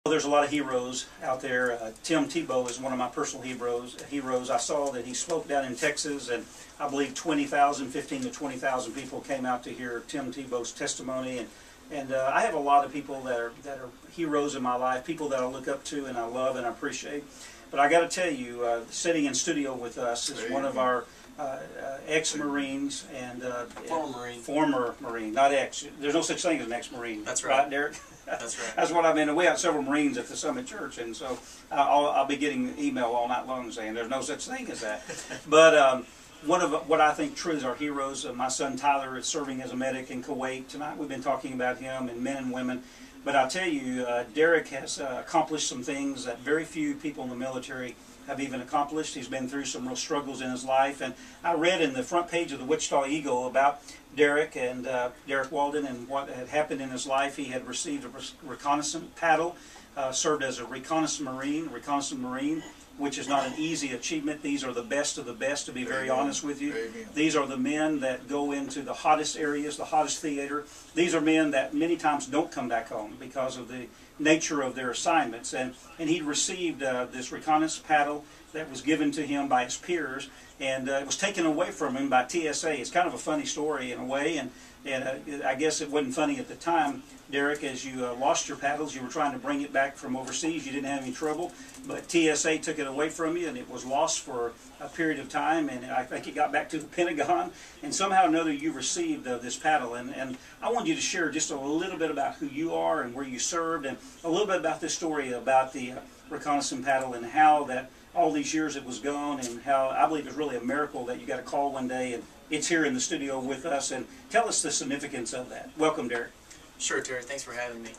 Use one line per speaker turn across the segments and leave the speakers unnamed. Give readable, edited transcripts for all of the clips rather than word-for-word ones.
There's a lot of heroes out there. Tim Tebow is one of my personal heroes. I saw that he spoke down in Texas, and I believe 15 to 20,000 people came out to hear Tim Tebow's testimony. And I have a lot of people that are heroes in my life, people that I look up to and I love and I appreciate. But I got to tell you, sitting in studio with us is one of our ex-Marines and former Marine, not ex. There's no such thing as an ex-Marine.
That's right,
Derek.
That's right.
That's what I mean. We have several Marines at the Summit Church, and so I'll be getting email all night long saying there's no such thing as that. But one of what I think truly is our heroes, my son Tyler is serving as a medic in Kuwait. Tonight we've been talking about him and men and women. But I'll tell you, Derek has accomplished some things that very few people in the military have even accomplished. He's been through some real struggles in his life. And I read in the front page of the Wichita Eagle about Derek and Derek Waldon and what had happened in his life. He had received a reconnaissance paddle, served as a reconnaissance Marine, which is not an easy achievement. These are the best of the best, to be very honest with you. These are the men that go into the hottest areas, the hottest theater. These are men that many times don't come back home because of the nature of their assignments. And he received this reconnaissance paddle that was given to him by his peers, and it was taken away from him by TSA. It's kind of a funny story in a way, and I guess it wasn't funny at the time, Derek, as you lost your paddles. You were trying to bring it back from overseas. You didn't have any trouble, but TSA took it away from you, and it was lost for a period of time, and I think it got back to the Pentagon, and somehow or another you received this paddle. And I want you to share just a little bit about who you are and where you served, and a little bit about this story about the reconnaissance paddle and how that all these years it was gone, and how I believe it's really a miracle that you got a call one day and it's here in the studio with us. And tell us the significance of that. Welcome, Derek.
Sure, Terry. Thanks for having me.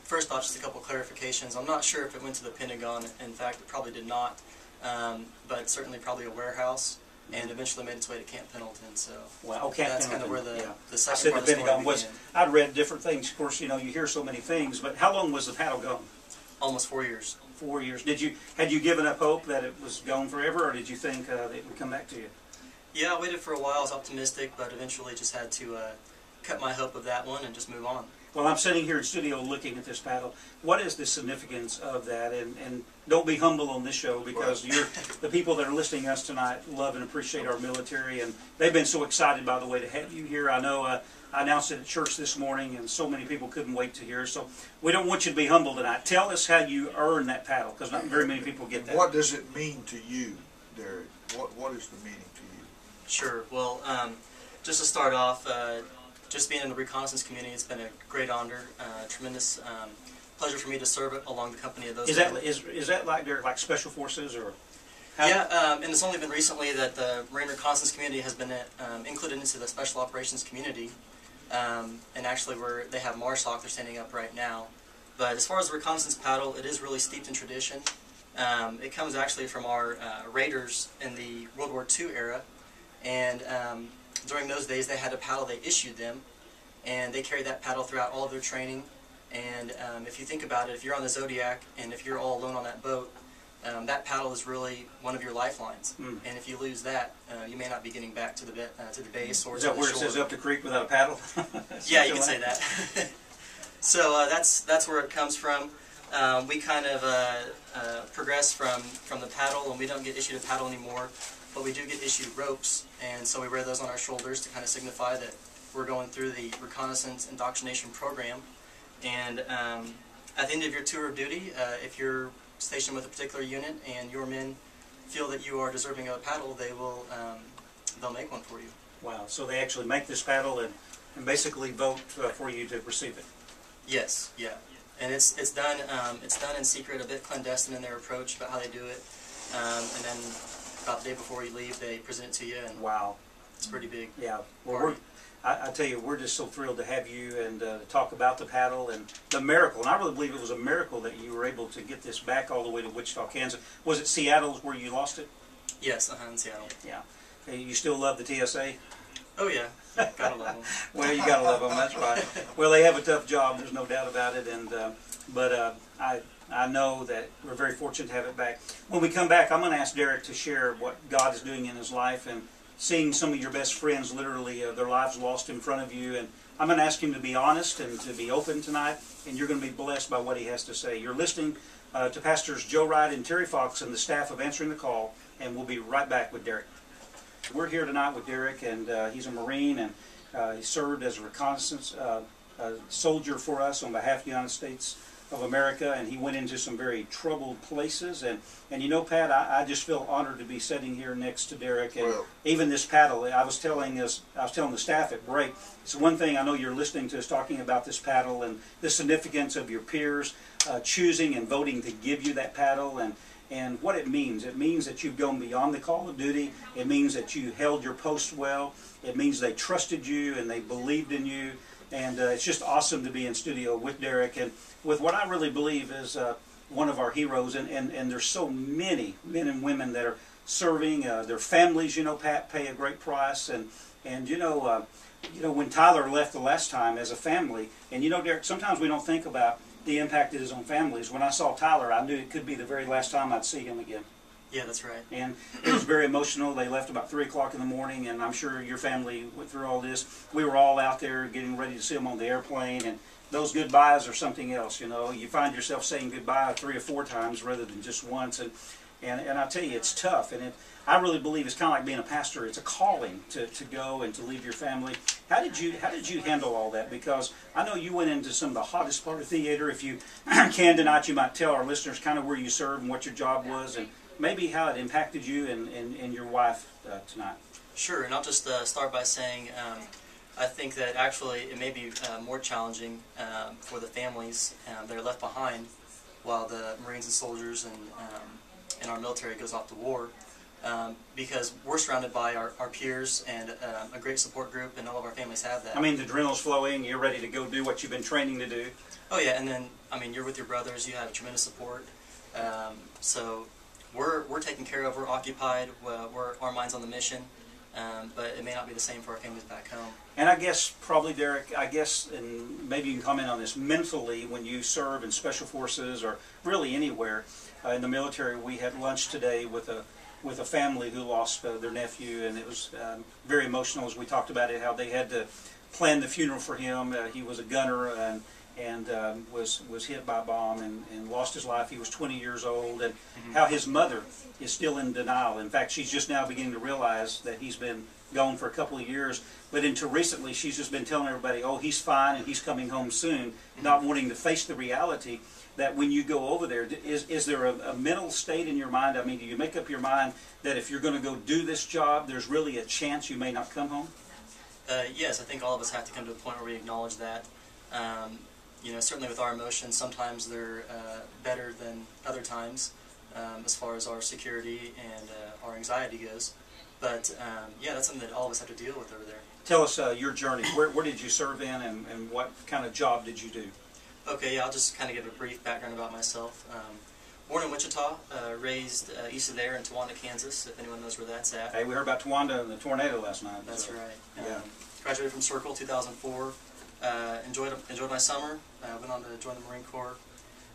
First off, just a couple clarifications. I'm not sure if it went to the Pentagon. In fact, it probably did not, but certainly probably a warehouse, and eventually made its way to Camp Pendleton. So
well,
that's kind of where the second
I said
part
the
of the
Pentagon
story
was.
began.
I'd read different things. Of course, you hear so many things. But how long was the paddle gone?
Almost 4 years.
4 years. Had you given up hope that it was gone forever, or did you think that it would come back to you?
Yeah, I waited for a while. I was optimistic, but eventually just had to cut my hope of that one and just move on.
Well, I'm sitting here in studio looking at this paddle. What is the significance of that? And don't be humble on this show, because the people that are listening to us tonight love and appreciate our military, and they've been so excited, by the way, to have you here. I know I announced it at church this morning, and so many people couldn't wait to hear. So we don't want you to be humble tonight. Tell us how you earned that paddle, because not very many people get that.
What does it mean to you, Derek? What is the meaning to you?
Sure. Well, just to start off, just being in the reconnaissance community, it's been a great honor, tremendous pleasure for me to serve along the company of those.
Is that like special forces, or?
Yeah, and it's only been recently that the Marine reconnaissance community has been included into the special operations community, and actually they have MARSOC they're standing up right now. But as far as the reconnaissance paddle, it is really steeped in tradition. It comes actually from our raiders in the World War II era, and during those days they had a paddle they issued them, and they carried that paddle throughout all of their training. And if you think about it, if you're on the Zodiac and if you're all alone on that boat, that paddle is really one of your lifelines. And if you lose that, you may not be getting back to the base or to the shore.
Is that where it says up the creek without a paddle?
Yeah, you can say that. So that's where it comes from. We kind of progress from the paddle, and we don't get issued a paddle anymore, but we do get issued ropes, and so we wear those on our shoulders to kind of signify that we're going through the reconnaissance indoctrination program. And at the end of your tour of duty, if you're stationed with a particular unit and your men feel that you are deserving of a paddle, they'll make one for you.
Wow! So they actually make this paddle and basically vote for you to receive it.
Yes, yeah, and it's done in secret, a bit clandestine in their approach about how they do it, and then about the day before you leave, they present it to you. And
wow,
it's pretty big.
Yeah. Well, I tell you, we're just so thrilled to have you and talk about the paddle and the miracle. And I really believe it was a miracle that you were able to get this back all the way to Wichita, Kansas. Was it Seattle where you lost it?
Yes, in Seattle.
Yeah. You still love the TSA?
Oh yeah, gotta love them.
Well, you gotta love them. That's right. Well, they have a tough job. There's no doubt about it. And but I know that we're very fortunate to have it back. When we come back, I'm going to ask Derek to share what God is doing in his life, and seeing some of your best friends literally their lives lost in front of you, and I'm going to ask him to be honest and to be open tonight, and you're going to be blessed by what he has to say. You're listening to Pastors Joe Wright and Terry Fox and the staff of Answering the Call, and we'll be right back with Derek. We're here tonight with Derek, and he's a Marine, and he served as a reconnaissance soldier for us on behalf of the United States of America, and he went into some very troubled places. And you know, Pat, I just feel honored to be sitting here next to Derek, and even this paddle. I was telling the staff at break. It's one thing I know you're listening to us talking about this paddle and the significance of your peers choosing and voting to give you that paddle, and what it means. It means that you've gone beyond the call of duty. It means that you held your post well. It means they trusted you and they believed in you. And it's just awesome to be in studio with Derek and with what I really believe is one of our heroes. And there's so many men and women that are serving. Their families, you know, Pat, pay a great price. And you know, when Tyler left the last time as a family, and you know, Derek, sometimes we don't think about the impact it is on families. When I saw Tyler, I knew it could be the very last time I'd see him again.
Yeah, that's right.
And it was very emotional. They left about 3 o'clock in the morning, and I'm sure your family went through all this. We were all out there getting ready to see them on the airplane, and those goodbyes are something else, you know. You find yourself saying goodbye 3 or 4 times rather than just once, and I tell you, it's tough, and I really believe it's kind of like being a pastor. It's a calling to go and to leave your family. How did you handle all that? Because I know you went into some of the hottest part of theater. If you can tonight, you might tell our listeners kind of where you served and what your job was, and maybe how it impacted you and your wife tonight.
Sure, and I'll just start by saying I think that actually it may be more challenging for the families that are left behind while the Marines and soldiers and our military goes off to war, because we're surrounded by our peers and a great support group, and all of our families have that.
I mean, the adrenaline's flowing, you're ready to go do what you've been training to do.
Oh yeah, and then, I mean, you're with your brothers, you have tremendous support, so we're taken care of, we're occupied, we're our mind's on the mission, but it may not be the same for our families back home.
And I guess, probably, Derek, and maybe you can comment on this, mentally, when you serve in Special Forces or really anywhere in the military, we had lunch today with a family who lost their nephew, and it was very emotional as we talked about it, how they had to plan the funeral for him. He was a gunner and was hit by a bomb and lost his life. He was 20 years old, and how his mother is still in denial. In fact, she's just now beginning to realize that he's been gone for a couple of years, but until recently she's just been telling everybody, oh, he's fine and he's coming home soon, not wanting to face the reality that when you go over there, is there a mental state in your mind? I mean, do you make up your mind that if you're going to go do this job, there's really a chance you may not come home?
Yes, I think all of us have to come to a point where we acknowledge that. You know, certainly with our emotions, sometimes they're better than other times as far as our security and our anxiety goes. But yeah, that's something that all of us have to deal with over there.
Tell us your journey. Where did you serve in, and what kind of job did you do?
Okay, yeah, I'll just kind of give a brief background about myself. Born in Wichita, raised east of there in Towanda, Kansas, if anyone knows where that's at.
Hey, we heard about Towanda and the tornado last night.
That's
so.
right.
Yeah.
Graduated from Circle 2004. Enjoyed my summer. Went on to join the Marine Corps.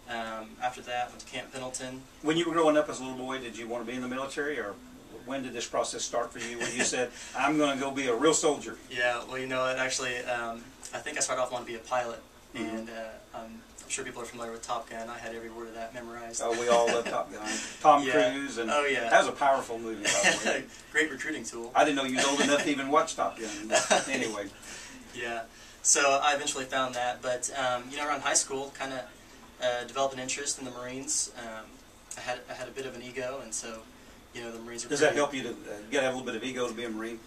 After that, went to Camp Pendleton. When
you were growing up as a little boy, did you want to be in the military, or when did this process start for you, when you said, I'm going to go be a real soldier?
Yeah, well, you know, actually, I think I started off wanting to be a pilot, and I'm sure people are familiar with Top Gun. I had every word of that memorized.
Oh, we all love Top Gun. Tom Cruise, and
oh, yeah.
That was a powerful movie, by the way.
Great recruiting tool.
I didn't know you was old enough to even watch Top Gun, but anyway.
Yeah, so I eventually found that, but you know, around high school, kind of developed an interest in the Marines. I had a bit of an ego, and so, you know, the Marines are
Does that help you to get a little bit of ego to be a Marine?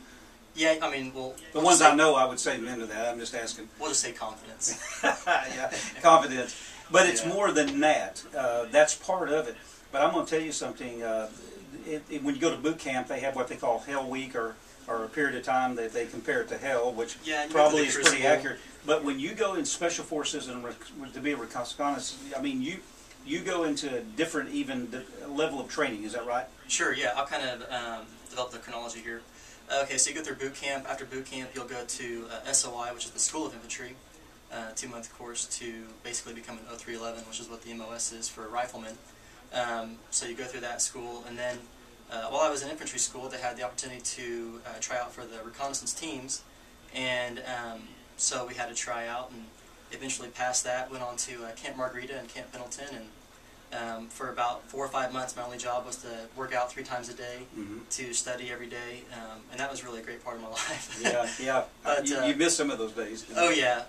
Yeah, I mean, well...
The ones I know, I would say into that. I'm just asking.
We'll just say confidence.
Yeah, confidence. But it's more than that. That's part of it. But I'm going to tell you something. When you go to boot camp, they have what they call Hell Week, or a period of time that they compare it to hell, which probably is pretty accurate. But when you go in Special Forces and to be a reconnaissance, I mean, you go into a different level of training. Is that right?
Sure, yeah. I'll kind of develop the chronology here. Okay, so you go through boot camp. After boot camp, you'll go to SOI, which is the School of Infantry, 2-month course to basically become an 0311, which is what the MOS is for riflemen. So you go through that school, and then while I was in infantry school, they had the opportunity to try out for the reconnaissance teams, and so we had to try out and eventually passed that. Went on to Camp Margarita and Camp Pendleton, and for about 4 or 5 months, my only job was to work out 3 times a day, to study every day, and that was really a great part of my life.
Yeah.
But,
you miss some of those days.
Oh yeah,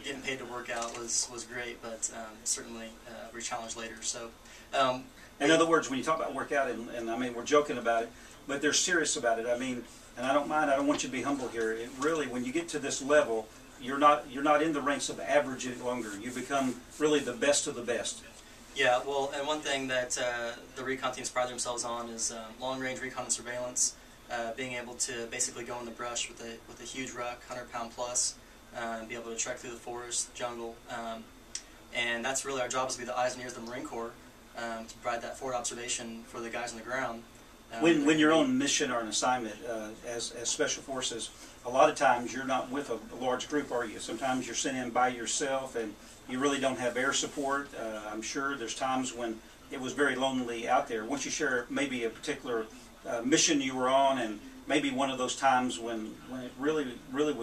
getting paid to work out was great, but certainly re-challenged later. So,
in other words, when you talk about workout, and I mean, we're joking about it, but they're serious about it. I mean, and I don't mind. I don't want you to be humble here. It really, when you get to this level, you're not in the ranks of average any longer. You become really the best of the best.
Yeah, well, and one thing that the recon teams pride themselves on is long-range recon and surveillance, being able to basically go in the brush with a huge ruck, 100-pound plus, be able to trek through the forest, jungle, and that's really our job, is to be the eyes and ears of the Marine Corps, to provide that forward observation for the guys on the ground.
When you're on mission or an assignment as Special Forces, a lot of times you're not with a large group, are you? Sometimes you're sent in by yourself, and you really don't have air support. I'm sure there's times when it was very lonely out there. Once you share maybe a particular mission you were on, and maybe one of those times when it really was